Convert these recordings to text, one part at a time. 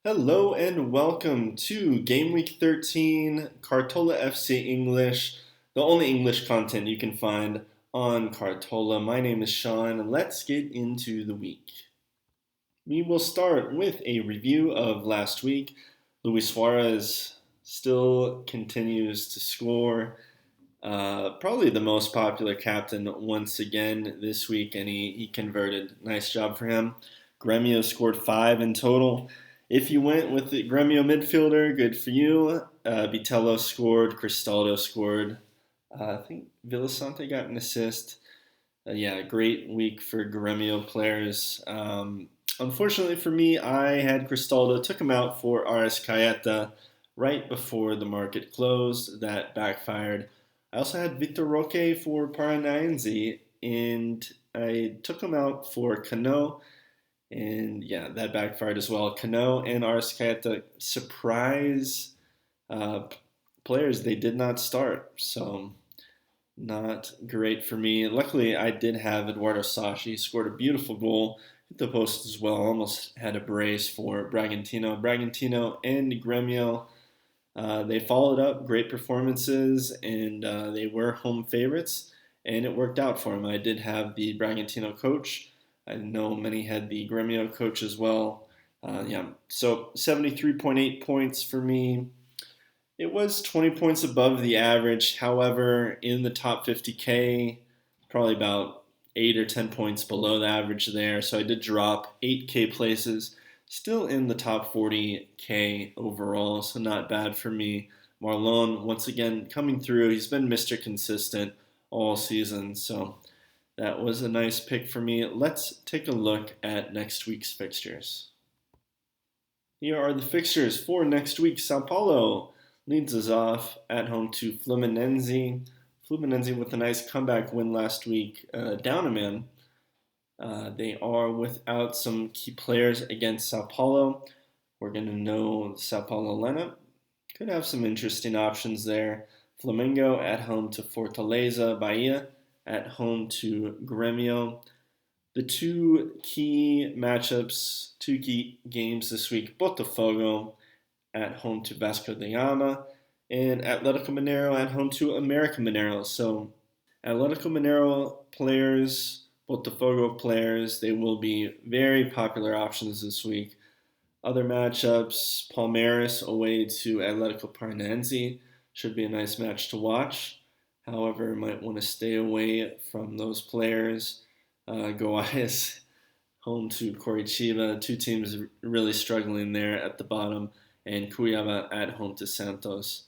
Hello and welcome to Game Week 13 Cartola FC English, the only English content you can find on Cartola. My name is Sean, and let's get into the week. We will start with a review of last week. Luis Suarez still continues to score. Probably the most popular captain once again this week, and he converted. Nice job for him. Gremio scored 5 in total. If you went with the Gremio midfielder, good for you. Vitello scored, Cristaldo scored. I think Villasante got an assist. Yeah, great week for Gremio players. Unfortunately for me, I had Cristaldo, took him out for RS Cayeta right before the market closed. That backfired. I also had Vitor Roque for Paranaense, and I took him out for Cano. And yeah, that backfired as well. Cano and Arrascaeta surprise uh, players. They did not start, so not great for me. Luckily, I did have Eduardo Sashi. He scored a beautiful goal, hit the post as well. Almost had a brace for Bragantino. Bragantino and Gremio. They followed up great performances, and they were home favorites, and it worked out for them. I did have the Bragantino coach. I know many had the Gremio coach as well. Yeah, so 73.8 points for me. It was 20 points above the average. However, in the top 50K, probably about 8 or 10 points below the average there. So I did drop 8K places, still in the top 40K overall. So not bad for me. Marlon, once again, coming through. He's been Mr. Consistent all season. So that was a nice pick for me. Let's take a look at next week's fixtures. Here are the fixtures for next week. Sao Paulo leads us off at home to Fluminense. Fluminense with a nice comeback win last week, down a man. They are without some key players against Sao Paulo. We're going to know the Sao Paulo lineup. Could have some interesting options there. Flamengo at home to Fortaleza. Bahia at home to Gremio. The two key matchups, two key games this week, Botafogo at home to Vasco da Gama, and Atletico Mineiro at home to América Mineiro. So Atletico Mineiro players, Botafogo players, they will be very popular options this week. Other matchups, Palmeiras away to Atletico Paranaense, should be a nice match to watch. However, might want to stay away from those players. Goiás home to Coritiba, two teams really struggling there at the bottom, and Cuiabá at home to Santos.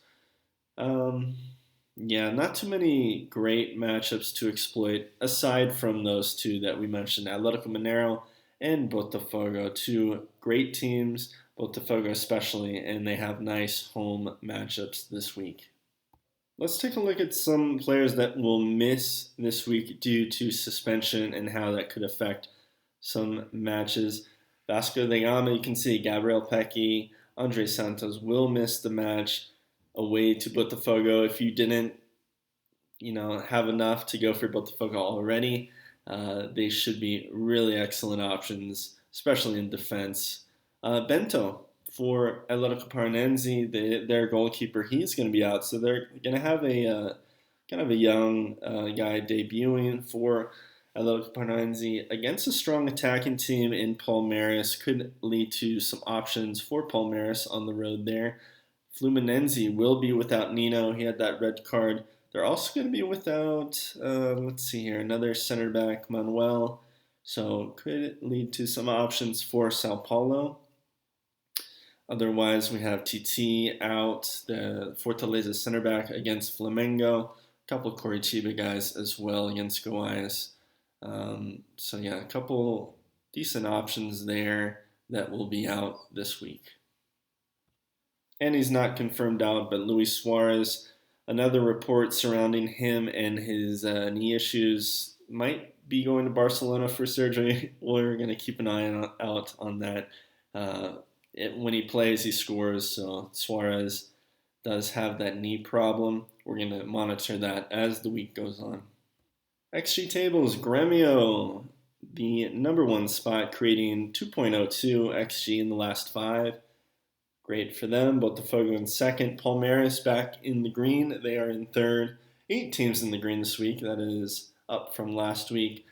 Yeah, not too many great matchups to exploit aside from those two that we mentioned, Atletico Mineiro and Botafogo, two great teams, Botafogo especially, and they have nice home matchups this week. Let's take a look at some players that will miss this week due to suspension and how that could affect some matches. Vasco da Gama, you can see Gabriel Pecchi, Andre Santos will miss the match away to Botafogo. If you didn't, have enough to go for Botafogo already, they should be really excellent options, especially in defense. Bento for Atletico Paranaense, their goalkeeper, he's going to be out, so they're going to have a kind of a young guy debuting for Atletico Paranaense against a strong attacking team in Palmeiras. Could lead to some options for Palmeiras on the road there. Fluminense will be without Nino. He had that red card. They're also going to be without, let's see here, another center back, Manuel. So could lead to some options for Sao Paulo. Otherwise, we have TT out, the Fortaleza center back against Flamengo. A couple of Coritiba guys as well against Goiás. So yeah, a couple decent options there that will be out this week. And he's not confirmed out, but Luis Suarez, another report surrounding him and his knee issues, might be going to Barcelona for surgery. We're going to keep an eye out on that. When he plays, he scores. So Suarez does have that knee problem. We're going to monitor that as the week goes on. XG tables, Gremio, the number one spot, creating 2.02 XG in the last five. Great for them. Botafogo in second. Palmeiras back in the green. They are in third. 8 teams in the green this week. That is up from last week.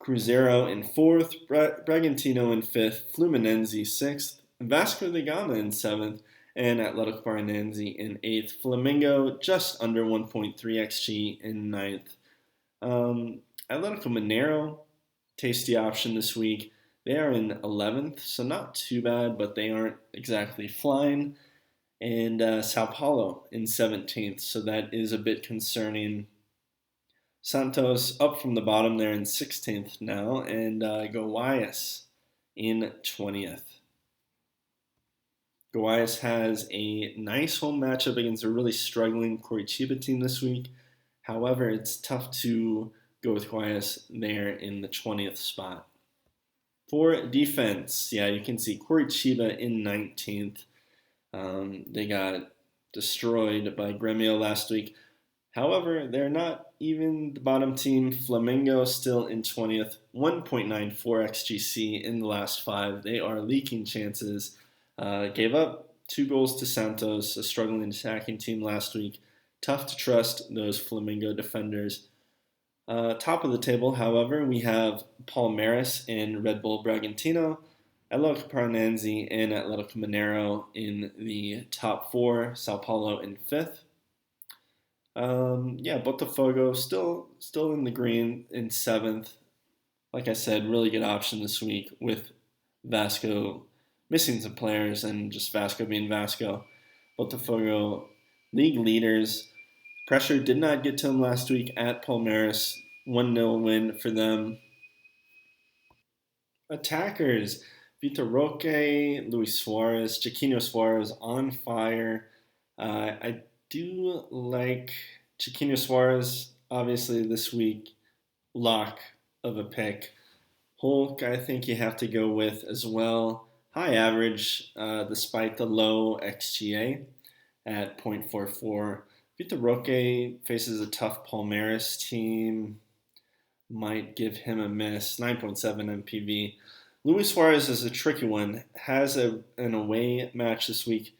Cruzeiro in fourth. Bragantino in fifth. Fluminense sixth. Vasco da Gama in seventh. And Atletico Paranaense in eighth. Flamengo just under 1.3 xG in ninth. Atletico Mineiro, tasty option this week. They are in 11th, so not too bad, but they aren't exactly flying. And Sao Paulo in 17th, so that is a bit concerning. Santos up from the bottom there in 16th now, and Goiás in 20th. Goiás has a nice home matchup against a really struggling Curitiba team this week. However, it's tough to go with Goiás there in the 20th spot. For defense, yeah, you can see Curitiba in 19th. They got destroyed by Grêmio last week. However, they're not even the bottom team. Flamengo still in 20th, 1.94 xGC in the last 5. They are leaking chances. Gave up 2 goals to Santos, a struggling attacking team last week. Tough to trust those Flamengo defenders. Top of the table, however, we have Palmeiras and Red Bull Bragantino, Atletico Paranaense and Atletico Mineiro in the top 4, Sao Paulo in 5th. Botafogo still in the green in 7th. Like I said, really good option this week with Vasco missing some players and just Vasco being Vasco. Botafogo league leaders. Pressure did not get to them last week at Palmeiras. 1-0 win for them. Attackers. Vitor Roque, Luis Suarez, Chiquinho Suarez on fire. I do like Chiquinho Suarez, obviously this week. Lock of a pick. Hulk, I think you have to go with as well. High average, despite the low XGA at 0.44. Vitor Roque faces a tough Palmeiras team. Might give him a miss. 9.7 MPV. Luis Suarez is a tricky one. Has an away match this week.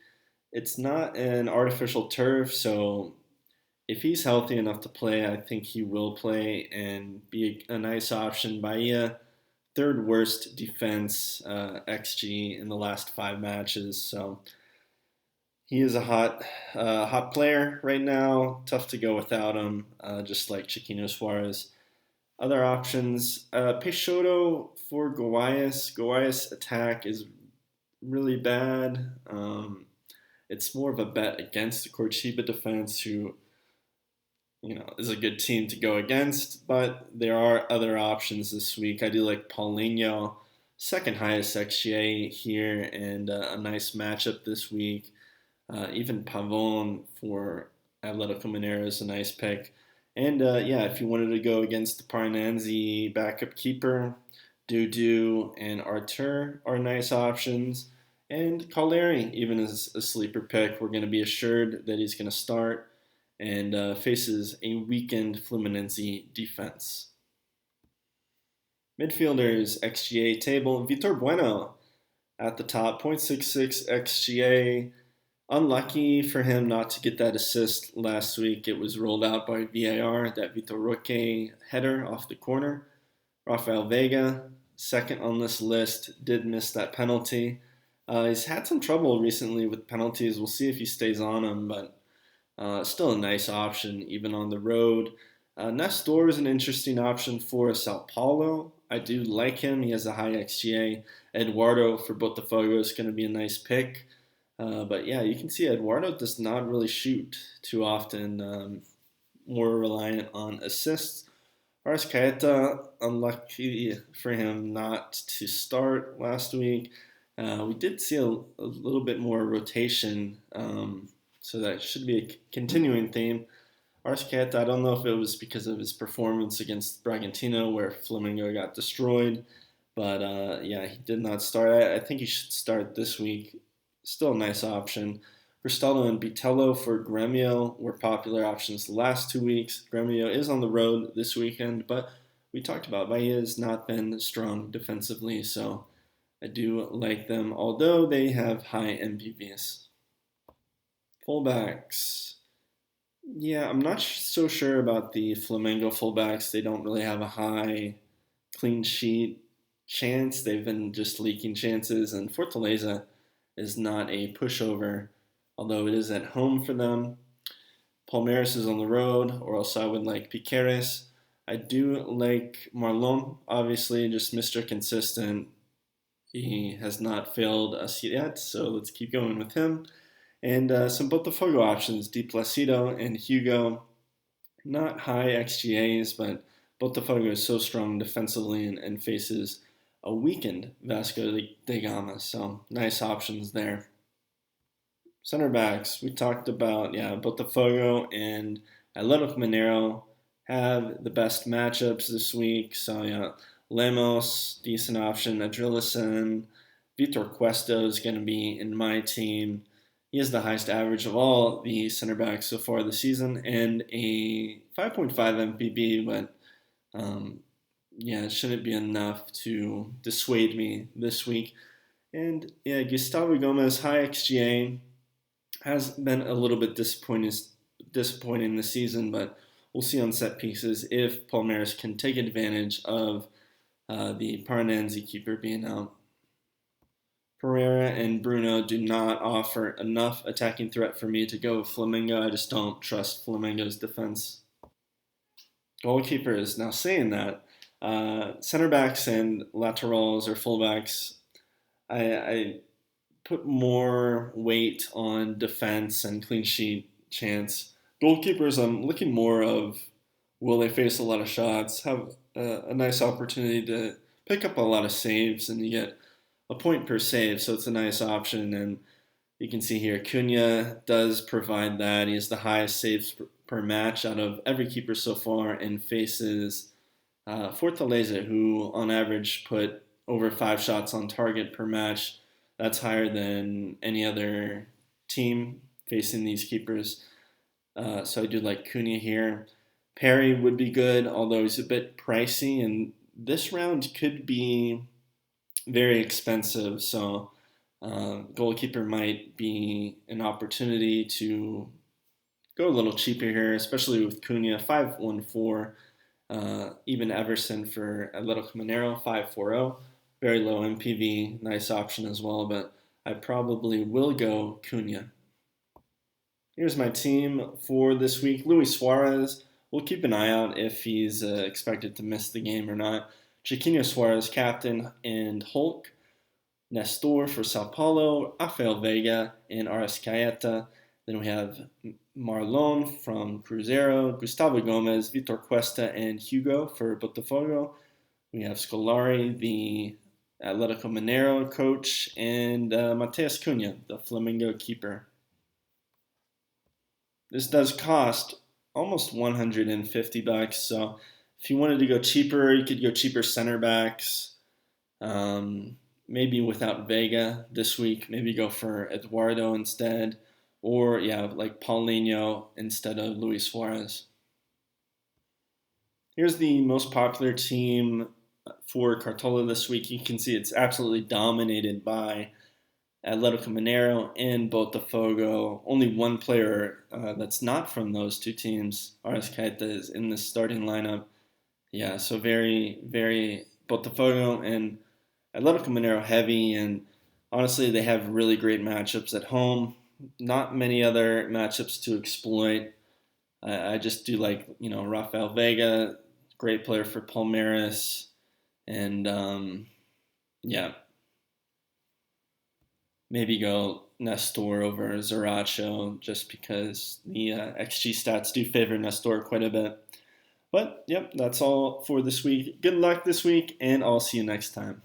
It's not an artificial turf, so if he's healthy enough to play, I think he will play and be a nice option. Bahia, third worst defense XG in the last 5 matches, so he is a hot player right now. Tough to go without him, just like Chiquinho Suarez. Other options, Peixoto for Goiás. Goiás attack is really bad. It's more of a bet against the Curitiba defense, who is a good team to go against. But there are other options this week. I do like Paulinho, second highest XGA here, and a nice matchup this week. Even Pavon for Atletico Mineiro is a nice pick. And if you wanted to go against the Paranaense backup keeper, Dudu and Artur are nice options. And Caleri, even as a sleeper pick, we're going to be assured that he's going to start and faces a weakened Fluminense defense. Midfielders XGA table, Vitor Bueno at the top, 0.66 XGA. Unlucky for him not to get that assist last week. It was rolled out by VAR, that Vitor Roque header off the corner. Rafael Veiga, second on this list, did miss that penalty. He's had some trouble recently with penalties. We'll see if he stays on them, but still a nice option, even on the road. Nestor is an interesting option for Sao Paulo. I do like him. He has a high XGA. Eduardo for Botafogo is going to be a nice pick. But yeah, you can see Eduardo does not really shoot too often, more reliant on assists. Arrascaeta, unlucky for him not to start last week. We did see a little bit more rotation, so that should be a continuing theme. Arrascaeta, I don't know if it was because of his performance against Bragantino where Flamengo got destroyed, but he did not start. I think he should start this week. Still a nice option. Cristaldo and Bitello for Grêmio were popular options the last 2 weeks. Grêmio is on the road this weekend, but we talked about Bahia has not been strong defensively, so I do like them, although they have high MPVs. Fullbacks. Yeah, I'm not so sure about the Flamengo fullbacks. They don't really have a high clean sheet chance. They've been just leaking chances, and Fortaleza is not a pushover, although it is at home for them. Palmeiras is on the road, or else I would like Piqueres. I do like Marlon, obviously, just Mr. Consistent. He has not failed us yet, so let's keep going with him. And some Botafogo options, Di Placido and Hugo. Not high XGAs, but Botafogo is so strong defensively and faces a weakened Vasco da Gama, so nice options there. Center backs, we talked about, Botafogo and Atletico Mineiro have the best matchups this week. So, Lemos, decent option. Adrilison, Vitor Cuesta is going to be in my team. He has the highest average of all the center backs so far this season and a 5.5 MPB, but it shouldn't be enough to dissuade me this week. And Gustavo Gomez, high XGA, has been a little bit disappointing this season, but we'll see on set pieces if Palmeiras can take advantage of the Paranense keeper being out. Pereira and Bruno do not offer enough attacking threat for me to go with Flamengo. I just don't trust Flamengo's defense. Goalkeeper is now saying that. Center backs and laterals or fullbacks, I put more weight on defense and clean sheet chance. Goalkeepers, I'm looking more of will they face a lot of shots, have a nice opportunity to pick up a lot of saves, and you get a point per save, so it's a nice option. And you can see here, Cunha does provide that. He has the highest saves per match out of every keeper so far and faces Fortaleza, who on average put over 5 shots on target per match. That's higher than any other team facing these keepers. So I do like Cunha here. Perry would be good, although he's a bit pricey, and this round could be very expensive. So goalkeeper might be an opportunity to go a little cheaper here, especially with Cunha, 514. Even Everson for Atletico Mineiro, 540. Very low MPV, nice option as well, but I probably will go Cunha. Here's my team for this week. Luis Suarez, we'll keep an eye out if he's expected to miss the game or not. Chiquinho Suarez, captain, and Hulk. Nestor for Sao Paulo, Rafael Veiga, and Arrascaeta. Then we have Marlon from Cruzeiro, Gustavo Gomez, Vitor Cuesta, and Hugo for Botafogo. We have Scolari, the Atletico Mineiro coach, and Mateus Cunha, the Flamengo keeper. This does cost almost $150, so if you wanted to go cheaper, you could go cheaper center backs. Maybe without Vega this week, maybe go for Eduardo instead, or like Paulinho instead of Luis Suarez. Here's the most popular team for Cartola this week. You can see it's absolutely dominated by Atletico Mineiro and Botafogo. Only one player that's not from those two teams, Arrascaeta, is in the starting lineup. Yeah, so very, very Botafogo and Atletico Mineiro heavy, and honestly, they have really great matchups at home. Not many other matchups to exploit. I just do like, Rafael Veiga, great player for Palmeiras, and maybe go Nestor over Zaracho just because the XG stats do favor Nestor quite a bit. But, that's all for this week. Good luck this week, and I'll see you next time.